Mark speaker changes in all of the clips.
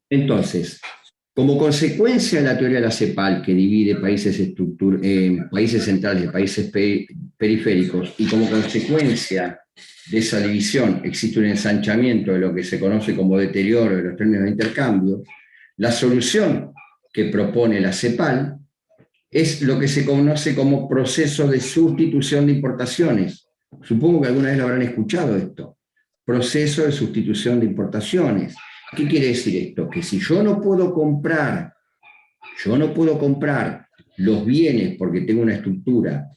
Speaker 1: Entonces, como consecuencia de la teoría de la CEPAL, que divide países centrales y países periféricos, y como consecuencia de esa división existe un ensanchamiento de lo que se conoce como deterioro de los términos de intercambio, la solución que propone la CEPAL es lo que se conoce como proceso de sustitución de importaciones. Supongo que alguna vez lo habrán escuchado esto. Proceso de sustitución de importaciones. ¿Qué quiere decir esto? Que si yo no puedo comprar los bienes porque tengo una estructura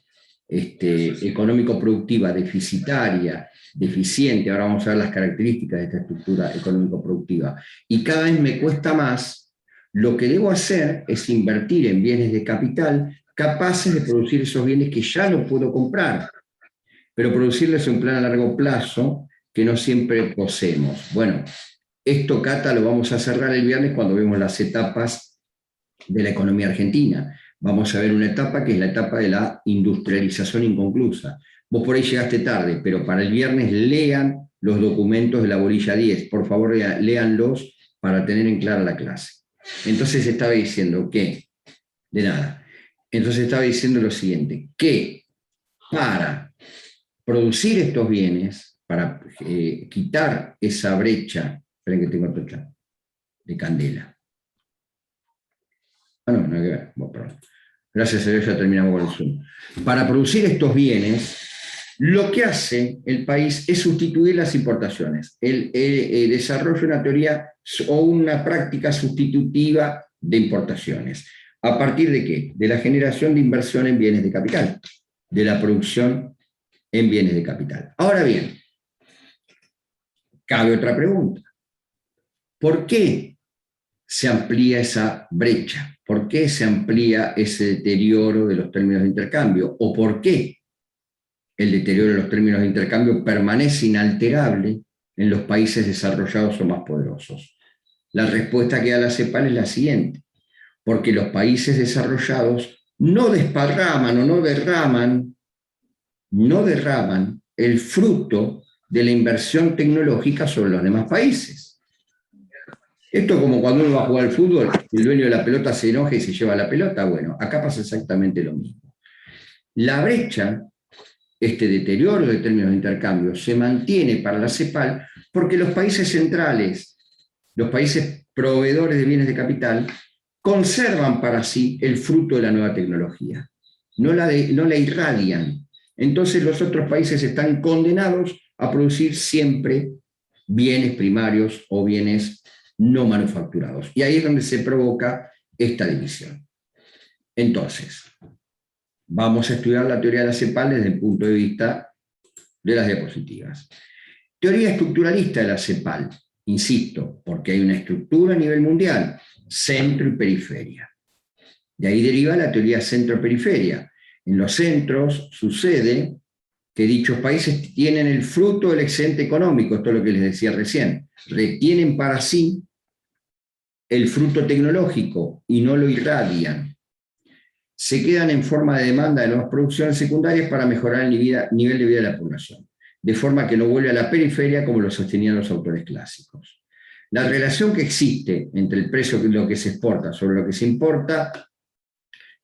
Speaker 1: económico-productiva deficitaria, deficiente, ahora vamos a ver las características de esta estructura económico-productiva, y cada vez me cuesta más, lo que debo hacer es invertir en bienes de capital capaces de producir esos bienes que ya no puedo comprar, pero producirles en un plan a largo plazo que no siempre poseemos. Bueno, esto, Cata, lo vamos a cerrar el viernes cuando vemos las etapas de la economía argentina. Vamos a ver una etapa que es la etapa de la industrialización inconclusa. Vos por ahí llegaste tarde, pero para el viernes lean los documentos de la bolilla 10. Por favor, léanlos para tener en clara la clase. Entonces estaba diciendo que, de nada, entonces estaba diciendo lo siguiente, que para producir estos bienes, para quitar esa brecha, esperen que tengo otro chat, de candela. No hay que ver. Bueno, perdón. Gracias a Dios ya terminamos con el Zoom. Para producir estos bienes, lo que hace el país es sustituir las importaciones. El desarrolla una teoría o una práctica sustitutiva de importaciones. ¿A partir de qué? De la generación de inversión en bienes de capital, de la producción en bienes de capital. Ahora bien, cabe otra pregunta. ¿Por qué se amplía esa brecha? ¿Por qué se amplía ese deterioro de los términos de intercambio? ¿O por qué el deterioro de los términos de intercambio permanece inalterable en los países desarrollados o más poderosos? La respuesta que da la CEPAL es la siguiente: porque los países desarrollados no desparraman o no derraman el fruto de la inversión tecnológica sobre los demás países. Esto es como cuando uno va a jugar al fútbol, el dueño de la pelota se enoja y se lleva la pelota. Bueno, acá pasa exactamente lo mismo. La brecha, este deterioro de términos de intercambio, se mantiene para la CEPAL porque los países centrales, los países proveedores de bienes de capital, conservan para sí el fruto de la nueva tecnología, no la irradian. Entonces los otros países están condenados a producir siempre bienes primarios o bienes no manufacturados. Y ahí es donde se provoca esta división. Entonces, vamos a estudiar la teoría de la CEPAL desde el punto de vista de las diapositivas. Teoría estructuralista de la CEPAL, insisto, porque hay una estructura a nivel mundial, centro y periferia. De ahí deriva la teoría centro-periferia. En los centros sucede que dichos países tienen el fruto del excedente económico, esto es lo que les decía recién, retienen para sí el fruto tecnológico y no lo irradian. Se quedan en forma de demanda de nuevas producciones secundarias para mejorar el nivel de vida de la población, de forma que no vuelve a la periferia como lo sostenían los autores clásicos. La relación que existe entre el precio de lo que se exporta sobre lo que se importa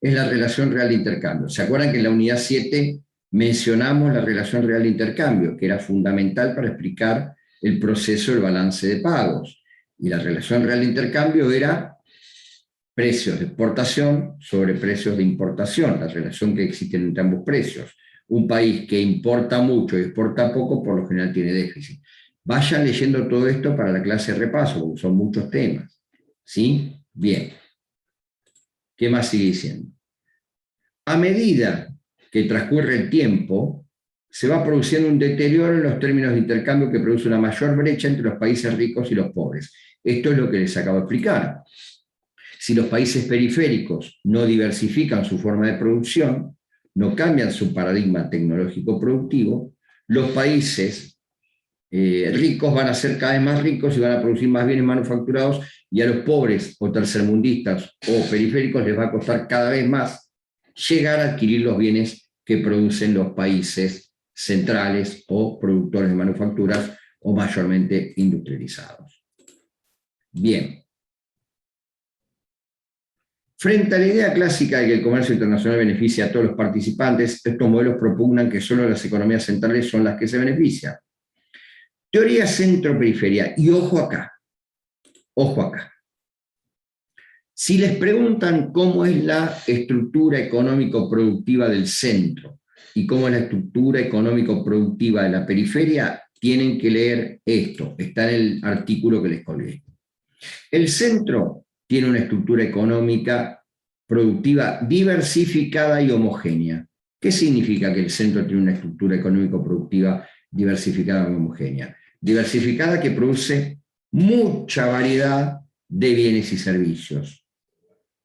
Speaker 1: es la relación real de intercambio. ¿Se acuerdan que en la unidad 7 mencionamos la relación real de intercambio, que era fundamental para explicar el proceso del balance de pagos? Y la relación real de intercambio era precios de exportación sobre precios de importación, la relación que existe entre ambos precios. Un país que importa mucho y exporta poco, por lo general tiene déficit. Vayan leyendo todo esto para la clase de repaso, porque son muchos temas. ¿Sí? Bien. ¿Qué más sigue diciendo? A medida que transcurre el tiempo, se va produciendo un deterioro en los términos de intercambio que produce una mayor brecha entre los países ricos y los pobres. Esto es lo que les acabo de explicar. Si los países periféricos no diversifican su forma de producción, no cambian su paradigma tecnológico productivo, los países ricos van a ser cada vez más ricos y van a producir más bienes manufacturados, y a los pobres o tercermundistas o periféricos les va a costar cada vez más llegar a adquirir los bienes que producen los países centrales o productores de manufacturas o mayormente industrializados. Bien. Frente a la idea clásica de que el comercio internacional beneficia a todos los participantes, estos modelos propugnan que solo las economías centrales son las que se benefician. Teoría centro-periferia. Y ojo acá. Ojo acá. Si les preguntan cómo es la estructura económico-productiva del centro y cómo es la estructura económico-productiva de la periferia, tienen que leer esto. Está en el artículo que les colgué. El centro tiene una estructura económica productiva diversificada y homogénea. ¿Qué significa que el centro tiene una estructura económico-productiva diversificada y homogénea? Diversificada, que produce mucha variedad de bienes y servicios.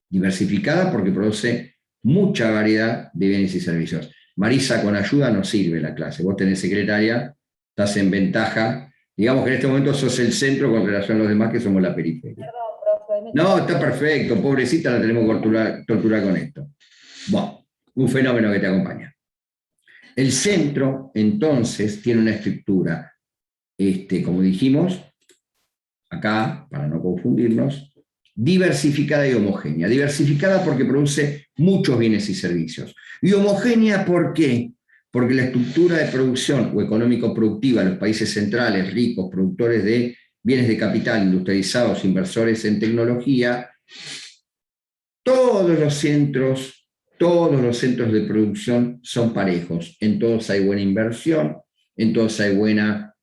Speaker 1: Diversificada porque produce mucha variedad de bienes y servicios. Marisa, con ayuda no sirve la clase. Vos tenés secretaria, estás en ventaja. Digamos que en este momento sos el centro con relación a los demás, que somos la periferia. Perdón, profe. No, está perfecto. Pobrecita, la tenemos tortura con esto. Bueno, un fenómeno que te acompaña. El centro, entonces, tiene una estructura, como dijimos, acá, para no confundirnos, diversificada y homogénea. Diversificada porque produce muchos bienes y servicios. Y homogénea, ¿por qué? Porque la estructura de producción o económico-productiva de los países centrales, ricos, productores de bienes de capital, industrializados, inversores en tecnología, todos los centros de producción son parejos. En todos hay buena inversión, en todos hay buena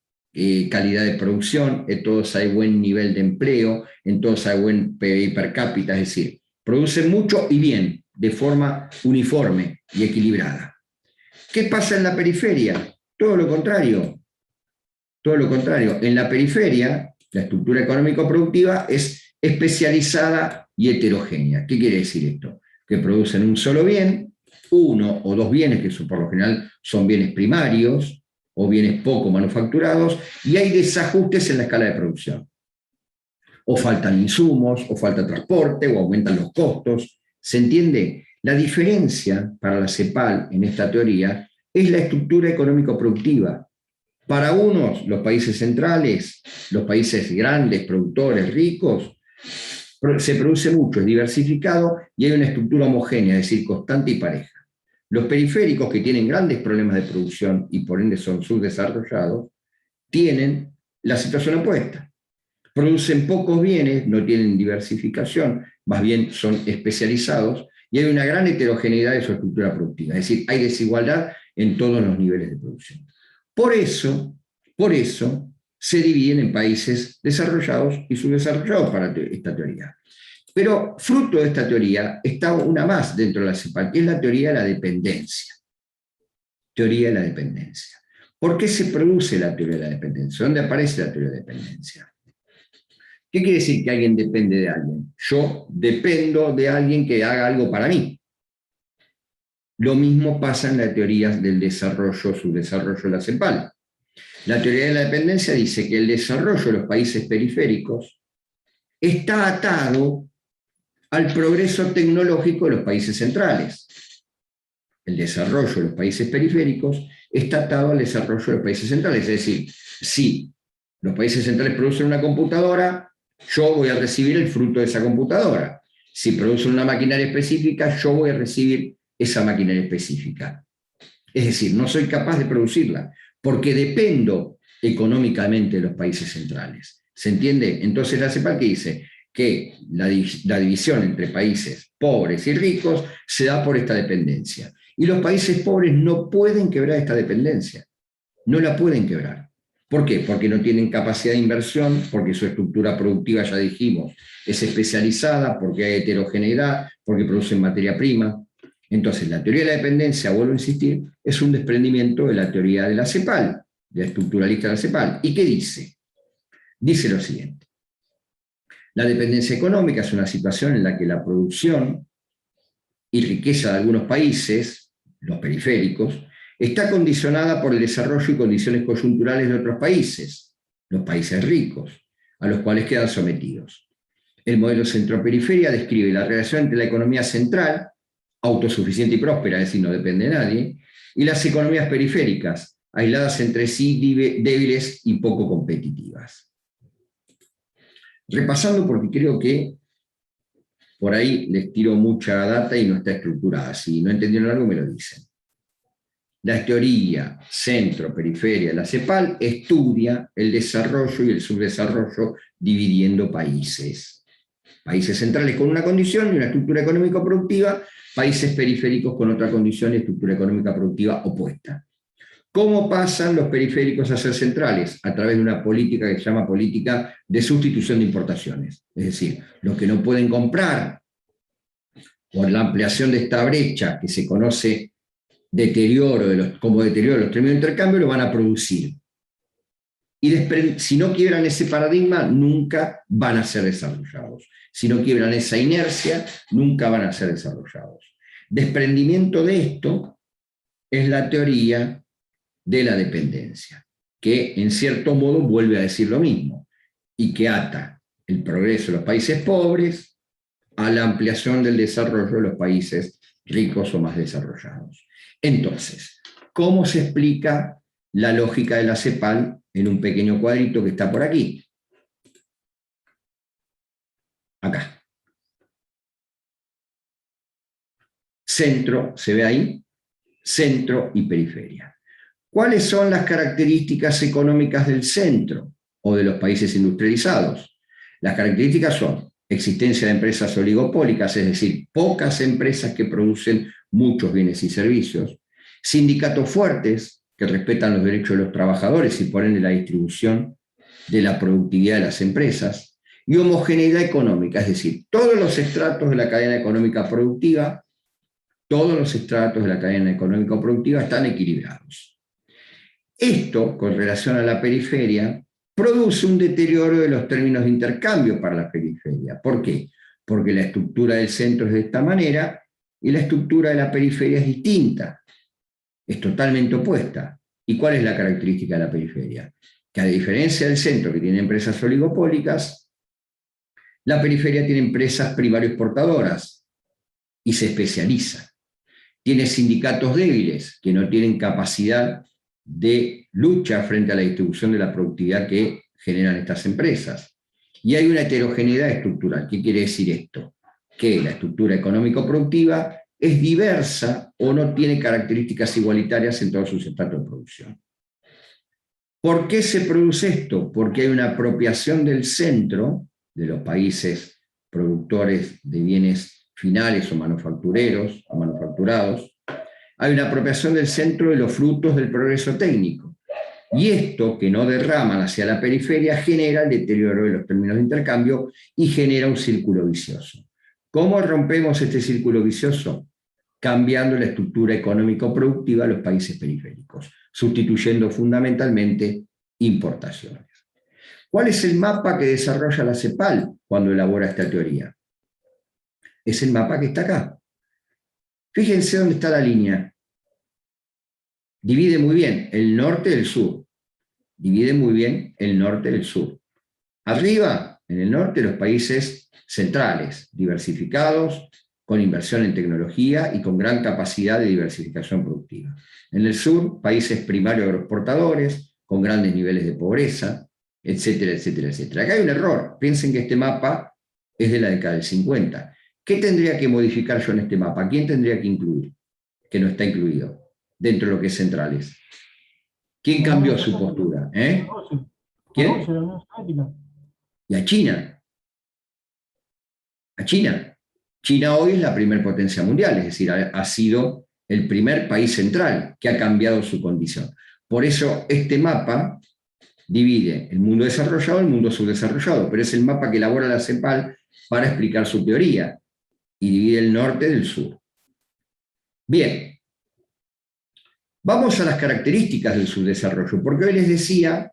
Speaker 1: calidad de producción, en todos hay buen nivel de empleo, en todos hay buen PIB per cápita, es decir, producen mucho y bien, de forma uniforme y equilibrada. ¿Qué pasa en la periferia? Todo lo contrario. Todo lo contrario. En la periferia, la estructura económico-productiva es especializada y heterogénea. ¿Qué quiere decir esto? Que producen un solo bien, uno o dos bienes, que por lo general son bienes primarios, o bienes poco manufacturados, y hay desajustes en la escala de producción. O faltan insumos, o falta transporte, o aumentan los costos. ¿Se entiende? La diferencia para la CEPAL en esta teoría es la estructura económico-productiva. Para unos, los países centrales, los países grandes, productores, ricos, se produce mucho, es diversificado y hay una estructura homogénea, es decir, constante y pareja. Los periféricos, que tienen grandes problemas de producción y por ende son subdesarrollados, tienen la situación opuesta. Producen pocos bienes, no tienen diversificación, más bien son especializados, y hay una gran heterogeneidad de su estructura productiva, es decir, hay desigualdad en todos los niveles de producción. Por eso se dividen en países desarrollados y subdesarrollados para esta teoría. Pero fruto de esta teoría está una más dentro de la CEPAL, que es la teoría de la dependencia. Teoría de la dependencia. ¿Por qué se produce la teoría de la dependencia? ¿Dónde aparece la teoría de la dependencia? ¿Qué quiere decir que alguien depende de alguien? Yo dependo de alguien que haga algo para mí. Lo mismo pasa en la teoría del desarrollo, subdesarrollo de la CEPAL. La teoría de la dependencia dice que el desarrollo de los países periféricos está atado al progreso tecnológico de los países centrales. El desarrollo de los países periféricos está atado al desarrollo de los países centrales. Es decir, si los países centrales producen una computadora, yo voy a recibir el fruto de esa computadora. Si producen una maquinaria específica, yo voy a recibir esa maquinaria específica. Es decir, no soy capaz de producirla, porque dependo económicamente de los países centrales. ¿Se entiende? Entonces la CEPAL, que dice que la división entre países pobres y ricos se da por esta dependencia. Y los países pobres no pueden quebrar esta dependencia. No la pueden quebrar. ¿Por qué? Porque no tienen capacidad de inversión, porque su estructura productiva, ya dijimos, es especializada, porque hay heterogeneidad, porque producen materia prima. Entonces, la teoría de la dependencia, vuelvo a insistir, es un desprendimiento de la teoría de la CEPAL, de la estructuralista de la CEPAL. ¿Y qué dice? Dice lo siguiente. La dependencia económica es una situación en la que la producción y riqueza de algunos países, los periféricos, está condicionada por el desarrollo y condiciones coyunturales de otros países, los países ricos, a los cuales quedan sometidos. El modelo centro-periferia describe la relación entre la economía central, autosuficiente y próspera, es decir, no depende de nadie, y las economías periféricas, aisladas entre sí, débiles y poco competitivas. Repasando porque creo que por ahí les tiro mucha data y no está estructurada. Si no entendieron algo, me lo dicen. La teoría centro-periferia de la CEPAL estudia el desarrollo y el subdesarrollo dividiendo países. Países centrales con una condición y una estructura económico-productiva, países periféricos con otra condición y estructura económica productiva opuesta. ¿Cómo pasan los periféricos a ser centrales? A través de una política que se llama política de sustitución de importaciones. Es decir, los que no pueden comprar por la ampliación de esta brecha que se conoce como deterioro de los términos de intercambio, lo van a producir. Y si no quiebran ese paradigma, nunca van a ser desarrollados. Si no quiebran esa inercia, nunca van a ser desarrollados. Desprendimiento de esto es la teoría de la dependencia, que en cierto modo vuelve a decir lo mismo, y que ata el progreso de los países pobres a la ampliación del desarrollo de los países ricos o más desarrollados. Entonces, ¿cómo se explica la lógica de la CEPAL en un pequeño cuadrito que está por aquí? Acá. Centro, ¿se ve ahí? Centro y periferia. ¿Cuáles son las características económicas del centro o de los países industrializados? Las características son existencia de empresas oligopólicas, es decir, pocas empresas que producen muchos bienes y servicios, sindicatos fuertes que respetan los derechos de los trabajadores y por ende la distribución de la productividad de las empresas, y homogeneidad económica, es decir, todos los estratos de la cadena económica productiva, están equilibrados. Esto, con relación a la periferia, produce un deterioro de los términos de intercambio para la periferia. ¿Por qué? Porque la estructura del centro es de esta manera y la estructura de la periferia es distinta, es totalmente opuesta. ¿Y cuál es la característica de la periferia? Que a diferencia del centro, que tiene empresas oligopólicas, la periferia tiene empresas primario exportadoras y se especializa. Tiene sindicatos débiles que no tienen capacidad de lucha frente a la distribución de la productividad que generan estas empresas. Y hay una heterogeneidad estructural. ¿Qué quiere decir esto? Que la estructura económico-productiva es diversa o no tiene características igualitarias en todos sus estratos de producción. ¿Por qué se produce esto? Porque hay una apropiación del centro, de los países productores de bienes finales o manufacturados, hay una apropiación del centro de los frutos del progreso técnico. Y esto, que no derraman hacia la periferia, genera el deterioro de los términos de intercambio y genera un círculo vicioso. ¿Cómo rompemos este círculo vicioso? Cambiando la estructura económico-productiva de los países periféricos, sustituyendo fundamentalmente importaciones. ¿Cuál es el mapa que desarrolla la CEPAL cuando elabora esta teoría? Es el mapa que está acá. Fíjense dónde está la línea. Divide muy bien el norte del sur. Divide muy bien el norte del sur. Arriba, en el norte, los países centrales, diversificados, con inversión en tecnología y con gran capacidad de diversificación productiva. En el sur, países primarios agroexportadores, con grandes niveles de pobreza, etcétera, etcétera, etcétera. Acá hay un error. Piensen que este mapa es de la década del 50. ¿Qué tendría que modificar yo en este mapa? ¿Quién tendría que incluir? Que no está incluido dentro de lo que es centrales. ¿Quién cambió su postura? ¿Quién? Y a China. A China. China hoy es la primera potencia mundial, es decir, ha sido el primer país central que ha cambiado su condición. Por eso este mapa divide el mundo desarrollado y el mundo subdesarrollado, pero es el mapa que elabora la CEPAL para explicar su teoría, y divide el norte del sur. Bien, vamos a las características del subdesarrollo, porque hoy les decía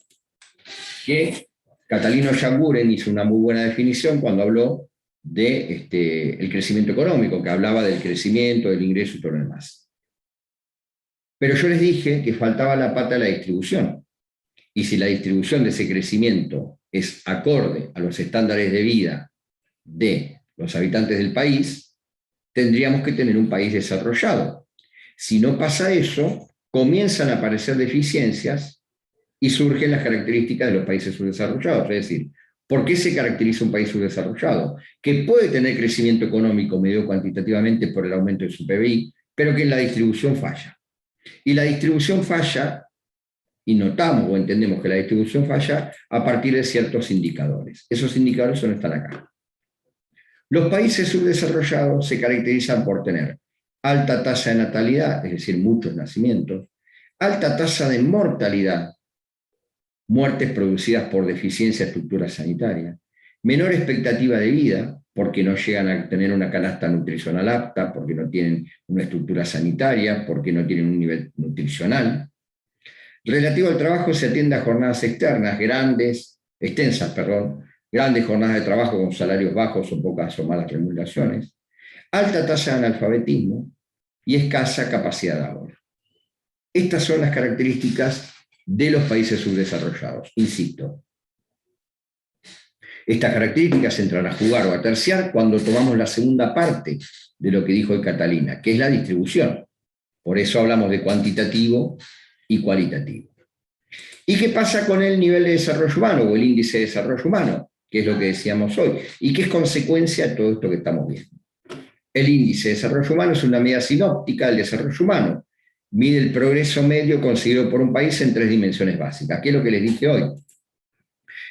Speaker 1: que Catalino Yanguren hizo una muy buena definición cuando habló de el crecimiento económico, que hablaba del crecimiento, del ingreso y todo lo demás. Pero yo les dije que faltaba la pata de la distribución. Y si la distribución de ese crecimiento es acorde a los estándares de vida de los habitantes del país, tendríamos que tener un país desarrollado. Si no pasa eso, comienzan a aparecer deficiencias y surgen las características de los países subdesarrollados, es decir, ¿Por qué se caracteriza un país subdesarrollado? Que puede tener crecimiento económico medido cuantitativamente por el aumento de su PBI, pero que en la distribución falla. Y la distribución falla, y notamos o entendemos que la distribución falla a partir de ciertos indicadores. Esos indicadores están acá. Los países subdesarrollados se caracterizan por tener alta tasa de natalidad, es decir, muchos nacimientos, alta tasa de mortalidad, muertes producidas por deficiencia de estructura sanitaria, menor expectativa de vida, porque no llegan a tener una canasta nutricional apta, porque no tienen una estructura sanitaria, porque no tienen un nivel nutricional. Relativo al trabajo se atiende a jornadas externas, extensas, grandes jornadas de trabajo con salarios bajos o pocas o malas remuneraciones, alta tasa de analfabetismo y escasa capacidad de ahorro. Estas son las características de los países subdesarrollados. Insisto, estas características entran a jugar o a terciar cuando tomamos la segunda parte de lo que dijo Catalina, que es la distribución. Por eso hablamos de cuantitativo y cualitativo. ¿Y qué pasa con el nivel de desarrollo humano o el índice de desarrollo humano? Que es lo que decíamos hoy, y que es consecuencia de todo esto que estamos viendo. El índice de desarrollo humano es una medida sinóptica del desarrollo humano. Mide el progreso medio conseguido por un país en 3 dimensiones básicas, que es lo que les dije hoy.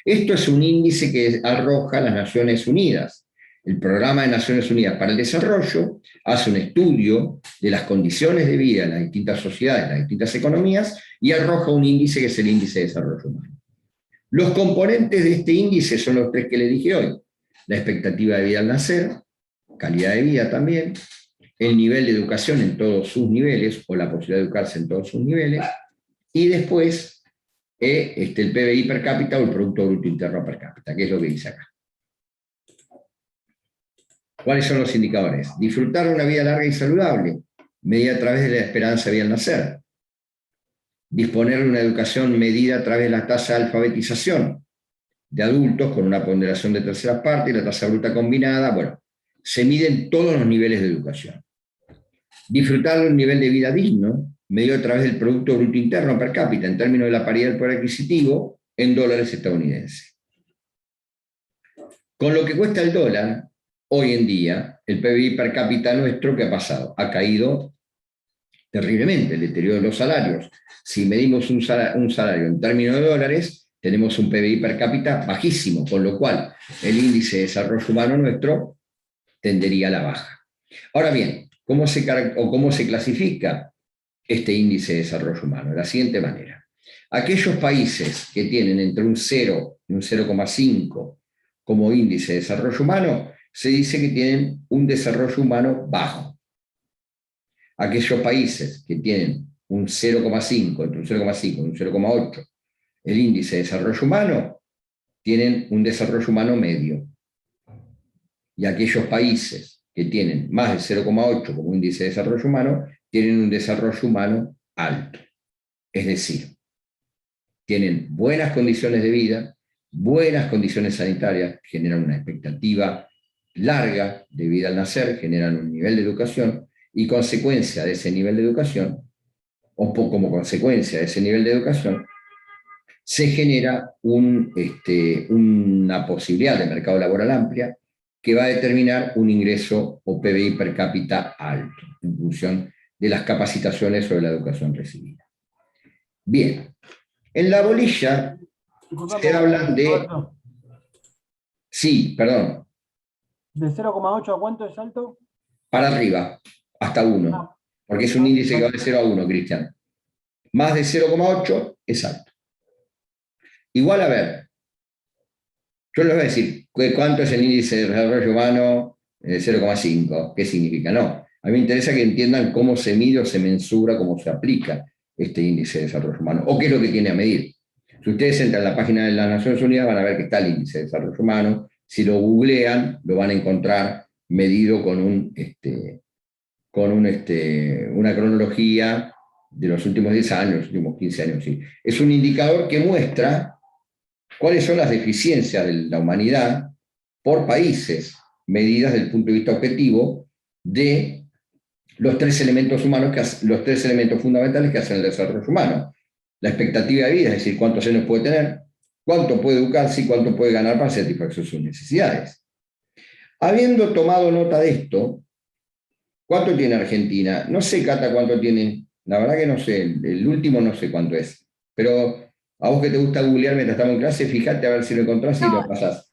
Speaker 1: Esto es un índice que arroja las Naciones Unidas. El Programa de Naciones Unidas para el Desarrollo hace un estudio de las condiciones de vida en las distintas sociedades, en las distintas economías, y arroja un índice que es el índice de desarrollo humano. Los componentes de este índice son los 3 que les dije hoy. La expectativa de vida al nacer, calidad de vida también, el nivel de educación en todos sus niveles, o la posibilidad de educarse en todos sus niveles, y después el PBI per cápita o el Producto Bruto Interno per cápita, que es lo que dice acá. ¿Cuáles son los indicadores? Disfrutar una vida larga y saludable, medida a través de la esperanza de vida al nacer. Disponer de una educación medida a través de la tasa de alfabetización de adultos con una ponderación de terceras partes, la tasa bruta combinada, bueno, se miden todos los niveles de educación. Disfrutar de un nivel de vida digno, medido a través del Producto Bruto Interno per cápita, en términos de la paridad del poder adquisitivo, en dólares estadounidenses. Con lo que cuesta el dólar, hoy en día, el PBI per cápita nuestro, ¿qué ha pasado? Ha caído terriblemente, el deterioro de los salarios. Si medimos un salario en términos de dólares, tenemos un PBI per cápita bajísimo, con lo cual el índice de desarrollo humano nuestro tendería a la baja. Ahora bien, ¿cómo se clasifica este índice de desarrollo humano? De la siguiente manera. Aquellos países que tienen entre un 0 y un 0,5 como índice de desarrollo humano, se dice que tienen un desarrollo humano bajo. Aquellos países que tienen un 0,5, entre un 0,5 y un 0,8, el índice de desarrollo humano, tienen un desarrollo humano medio. Y aquellos países que tienen más de 0,8 como índice de desarrollo humano, tienen un desarrollo humano alto. Es decir, tienen buenas condiciones de vida, buenas condiciones sanitarias, generan una expectativa larga de vida al nacer, generan un nivel de educación, y consecuencia de ese nivel de educación, o como consecuencia de ese nivel de educación, se genera una posibilidad de mercado laboral amplia que va a determinar un ingreso o PBI per cápita alto, en función de las capacitaciones o de la educación recibida. Bien, en la bolilla se hablan de...
Speaker 2: Roberto,
Speaker 1: Sí, perdón,
Speaker 2: ¿de 0,8 a cuánto es alto?
Speaker 1: para arriba, hasta 1,
Speaker 2: Ah,
Speaker 1: porque es un índice que va de 0 a 1, Cristian. Más de 0,8 es alto. Igual, a ver, yo les voy a decir cuánto es el índice de desarrollo humano, 0,5, ¿qué significa? No, a mí me interesa que entiendan cómo se mide o se mensura, cómo se aplica este índice de desarrollo humano, o qué es lo que tiene a medir. Si ustedes entran a la página de las Naciones Unidas, van a ver que está el índice de desarrollo humano. Si lo googlean, lo van a encontrar medido con una cronología de los últimos 10 años, los últimos 15 años. ¿Sí? Es un indicador que muestra cuáles son las deficiencias de la humanidad por países, medidas desde el punto de vista objetivo de los 3 elementos humanos, los 3 elementos fundamentales que hacen el desarrollo humano. La expectativa de vida, es decir, cuántos años puede tener, cuánto puede educarse y cuánto puede ganar para satisfacer sus necesidades. Habiendo tomado nota de esto, ¿cuánto tiene Argentina? No sé, Cata, cuánto tiene. La verdad que no sé, el último no sé cuánto es. Pero a vos que te gusta googlear mientras estamos en clase, fíjate a ver si lo encontrás y lo
Speaker 3: No,
Speaker 1: pasás.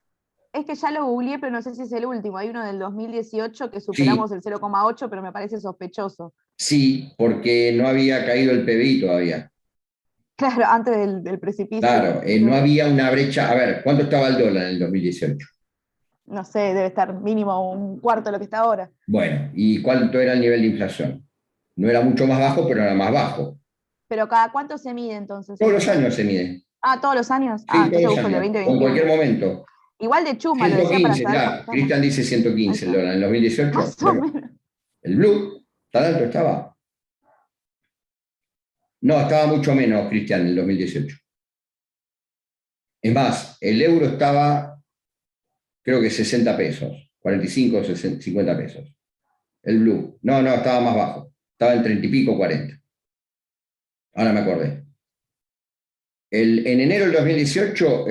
Speaker 3: es que ya lo googleé, pero no sé si es el último. Hay uno del 2018 que
Speaker 1: Sí,
Speaker 3: superamos el 0,8, pero me parece sospechoso.
Speaker 1: sí, porque no había caído el PBI todavía.
Speaker 3: Claro, antes del precipicio.
Speaker 1: Claro, no había una brecha. A ver, ¿cuánto estaba el dólar en el 2018?
Speaker 3: No sé, debe estar mínimo un cuarto de lo que está ahora.
Speaker 1: Bueno, ¿y cuánto era el nivel de inflación? No era mucho más bajo, pero era más bajo.
Speaker 3: Pero ¿cada cuánto se mide entonces
Speaker 1: Todos los
Speaker 3: eso?
Speaker 1: años se mide.
Speaker 3: Ah, ¿todos los años? Ah,
Speaker 1: Sí, todos
Speaker 3: entonces
Speaker 1: los
Speaker 3: busco el de
Speaker 1: años. O en cualquier
Speaker 3: 2021.
Speaker 1: momento.
Speaker 3: Igual de chusma, lo decía para
Speaker 1: 115,
Speaker 3: saber cómo
Speaker 1: ya.
Speaker 3: estamos.
Speaker 1: Cristian dice
Speaker 3: Ahí
Speaker 1: 115 el
Speaker 3: está.
Speaker 1: dólar. En el 2018,
Speaker 3: Más o menos.
Speaker 1: el blue, ¿tan alto estaba? No, estaba mucho menos, Cristian, en el 2018. Es más, el euro estaba, creo que 60 pesos, 45, 60, 50 pesos. El blue. No, no, estaba más bajo. Estaba en 30 y pico, 40. Ahora me acordé. En enero del 2018,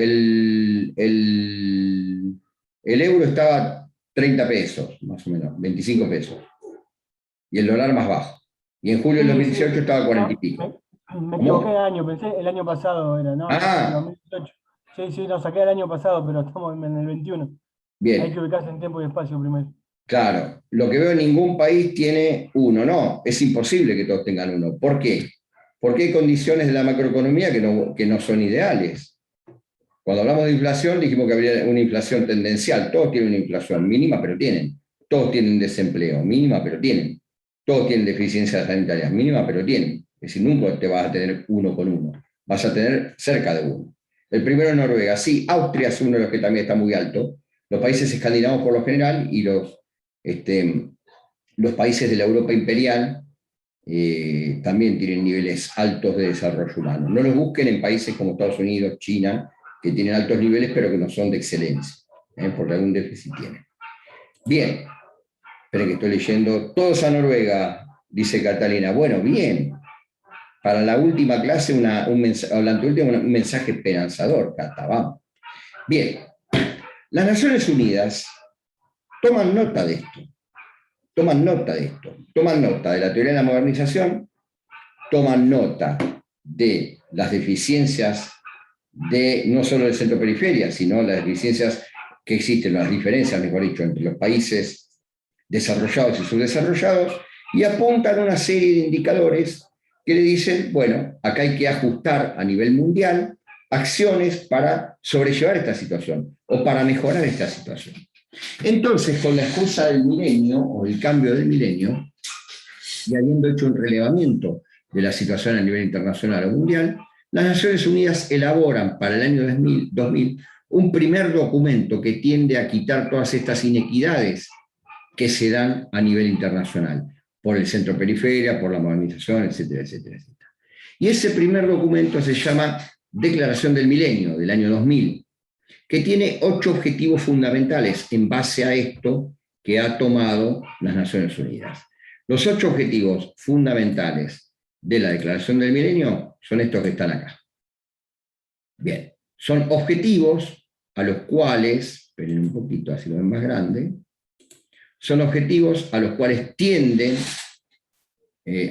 Speaker 1: el euro estaba 30 pesos, más o menos, 25 pesos. Y el dólar más bajo. Y en julio del
Speaker 2: Sí, sí.
Speaker 1: 2018 estaba 40 y
Speaker 2: No,
Speaker 1: pico.
Speaker 2: me equivoqué de
Speaker 1: ¿Cómo?
Speaker 2: año, pensé el año pasado era, no, no, el
Speaker 1: Ah,
Speaker 2: 2018. Sí, sí, lo saqué el año pasado, pero estamos en el 21. Hay que
Speaker 1: bien.
Speaker 2: ubicarse en tiempo y espacio primero.
Speaker 1: Claro, lo que veo en ningún país tiene uno, no, es imposible que todos tengan uno. ¿Por qué? Porque hay condiciones de la macroeconomía que no son ideales. Cuando hablamos de inflación, dijimos que habría una inflación tendencial. Todos tienen una inflación mínima, pero tienen. Todos tienen desempleo, mínima, pero tienen. Todos tienen deficiencias sanitarias, mínima, pero tienen. Es decir, nunca te vas a tener uno con uno. Vas a tener cerca de uno. El primero es Noruega. Sí, Austria es uno de los que también está muy alto. Los países escandinavos por lo general y los países de la Europa imperial también tienen niveles altos de desarrollo humano. No los busquen en países como Estados Unidos, China, que tienen altos niveles, pero que no son de excelencia, porque algún déficit tienen. Bien, esperen que estoy leyendo. Todos a Noruega, dice Catalina. Bueno, bien. Para la última clase, un mensaje esperanzador, Cata, vamos. Bien, las Naciones Unidas toman nota de esto, toman nota de esto, toman nota de la teoría de la modernización, toman nota de las deficiencias de no solo del centro-periferia, sino las deficiencias que existen, las diferencias, mejor dicho, entre los países desarrollados y subdesarrollados, y apuntan a una serie de indicadores que le dicen, bueno, acá hay que ajustar a nivel mundial acciones para sobrellevar esta situación o para mejorar esta situación. Entonces, con la excusa del milenio o el cambio del milenio, y habiendo hecho un relevamiento de la situación a nivel internacional o mundial, las Naciones Unidas elaboran para el año 2000 un primer documento que tiende a quitar todas estas inequidades que se dan a nivel internacional, por el centro-periferia, por la modernización, etcétera, etcétera, etcétera. Y ese primer documento se llama Declaración del Milenio, del año 2000, que tiene 8 objetivos fundamentales en base a esto que ha tomado las Naciones Unidas. Los 8 objetivos fundamentales de la Declaración del Milenio son estos que están acá. Bien, son objetivos a los cuales, esperen un poquito, así lo ven más grande, son objetivos a los cuales tienden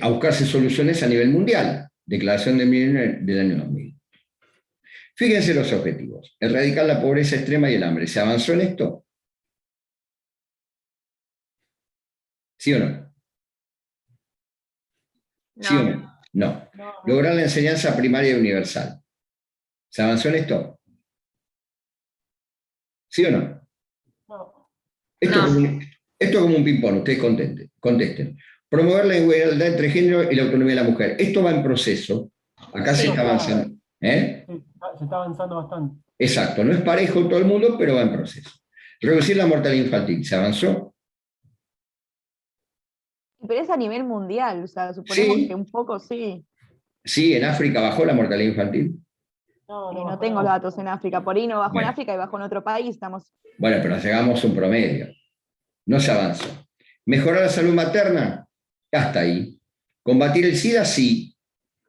Speaker 1: a buscarse soluciones a nivel mundial. Declaración del Milenio del año 2000. Fíjense los objetivos. Erradicar la pobreza extrema y el hambre. ¿Se avanzó en esto? ¿Sí o no? ¿Sí o
Speaker 3: No.
Speaker 1: no? No.
Speaker 2: No, no,
Speaker 1: Lograr la enseñanza primaria y universal. ¿Se avanzó en esto? ¿Sí o no?
Speaker 2: no.
Speaker 1: Esto,
Speaker 3: No.
Speaker 1: esto es como un ping-pong, ustedes contesten. Promover la igualdad entre género y la autonomía de la mujer. Esto va en proceso. Acá se
Speaker 2: Eso
Speaker 1: está
Speaker 2: está,
Speaker 1: avanzando. ¿Eh?
Speaker 2: sí, se está avanzando bastante.
Speaker 1: Exacto, no es parejo en todo el mundo, pero va en proceso. Reducir la mortalidad infantil. ¿Se avanzó?
Speaker 3: Pero es a nivel mundial, o sea, suponemos que
Speaker 1: Sí,
Speaker 3: un poco sí.
Speaker 1: sí, en África bajó la mortalidad infantil.
Speaker 2: No, no
Speaker 3: No
Speaker 2: bajó
Speaker 3: tengo los
Speaker 2: nada.
Speaker 3: datos en África. Por ahí no bajó en
Speaker 1: Bueno,
Speaker 3: África y bajó en otro país. Estamos.
Speaker 1: bueno, pero llegamos a un promedio. No se avanzó. ¿Mejorar la salud materna? Hasta ahí. ¿Combatir el SIDA? Sí.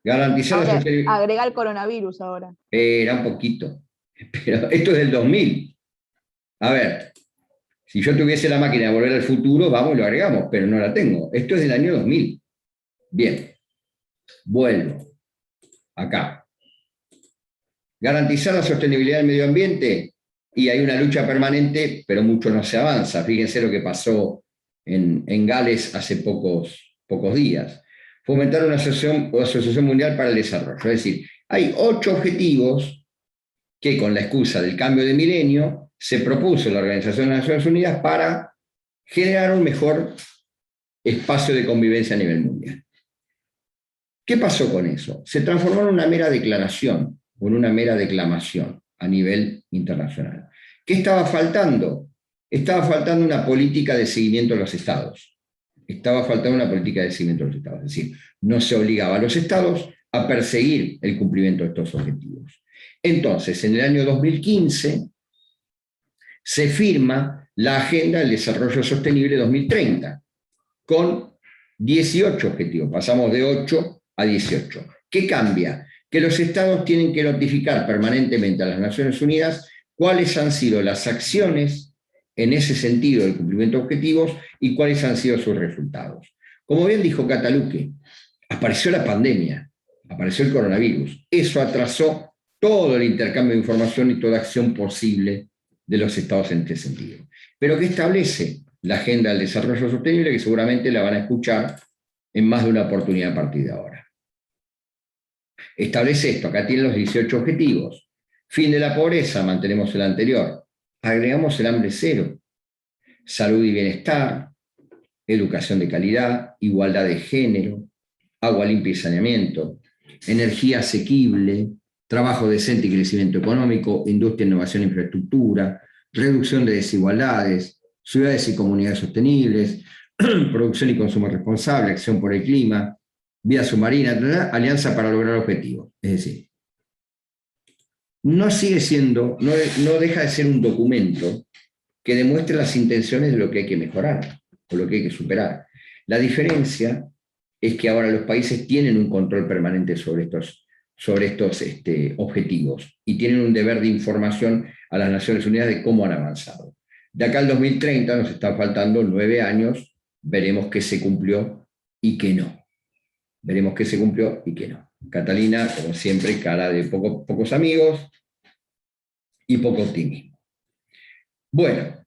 Speaker 1: ¿Garantizar la
Speaker 3: Ahora,
Speaker 1: sociedad?
Speaker 3: agrega el coronavirus ahora.
Speaker 1: Era un poquito. Pero esto es del 2000. A ver, si yo tuviese la máquina de volver al futuro, vamos y lo agregamos, pero no la tengo. Esto es del año 2000. Bien, vuelvo. Acá. Garantizar la sostenibilidad del medio ambiente, y hay una lucha permanente, pero mucho no se avanza. Fíjense lo que pasó en Gales hace pocos días. Fomentar una asociación mundial para el desarrollo. Es decir, hay 8 objetivos que con la excusa del cambio de milenio se propuso la Organización de las Naciones Unidas para generar un mejor espacio de convivencia a nivel mundial. ¿Qué pasó con eso? Se transformó en una mera declaración, o en una mera declamación a nivel internacional. ¿Qué estaba faltando? Estaba faltando una política de seguimiento de los estados. Estaba faltando una política de seguimiento de los estados. Es decir, no se obligaba a los estados a perseguir el cumplimiento de estos objetivos. Entonces, en el año 2015, se firma la Agenda del Desarrollo Sostenible 2030, con 18 objetivos. Pasamos de 8 a 18. ¿Qué cambia? Que los estados tienen que notificar permanentemente a las Naciones Unidas cuáles han sido las acciones en ese sentido del cumplimiento de objetivos y cuáles han sido sus resultados. Como bien dijo Cataluque, apareció la pandemia, apareció el coronavirus. Eso atrasó todo el intercambio de información y toda acción posible de los estados en este sentido. Pero ¿qué establece la Agenda del Desarrollo Sostenible? Que seguramente la van a escuchar en más de una oportunidad a partir de ahora. Establece esto, acá tienen los 18 objetivos. Fin de la pobreza, mantenemos el anterior. Agregamos el hambre cero. Salud y bienestar, educación de calidad, igualdad de género, agua limpia y saneamiento, energía asequible, trabajo decente y crecimiento económico, industria, innovación e infraestructura, reducción de desigualdades, ciudades y comunidades sostenibles, producción y consumo responsable, acción por el clima, vida submarina, alianza para lograr objetivos. Es decir, no sigue siendo, no deja de ser un documento que demuestre las intenciones de lo que hay que mejorar o lo que hay que superar. La diferencia es que ahora los países tienen un control permanente sobre estos objetivos y tienen un deber de información a las Naciones Unidas de cómo han avanzado. De acá al 2030 nos están faltando 9 años, veremos qué se cumplió y qué no. Veremos qué se cumplió y qué no. Catalina, como siempre, cara de pocos amigos y poco optimismo. Bueno,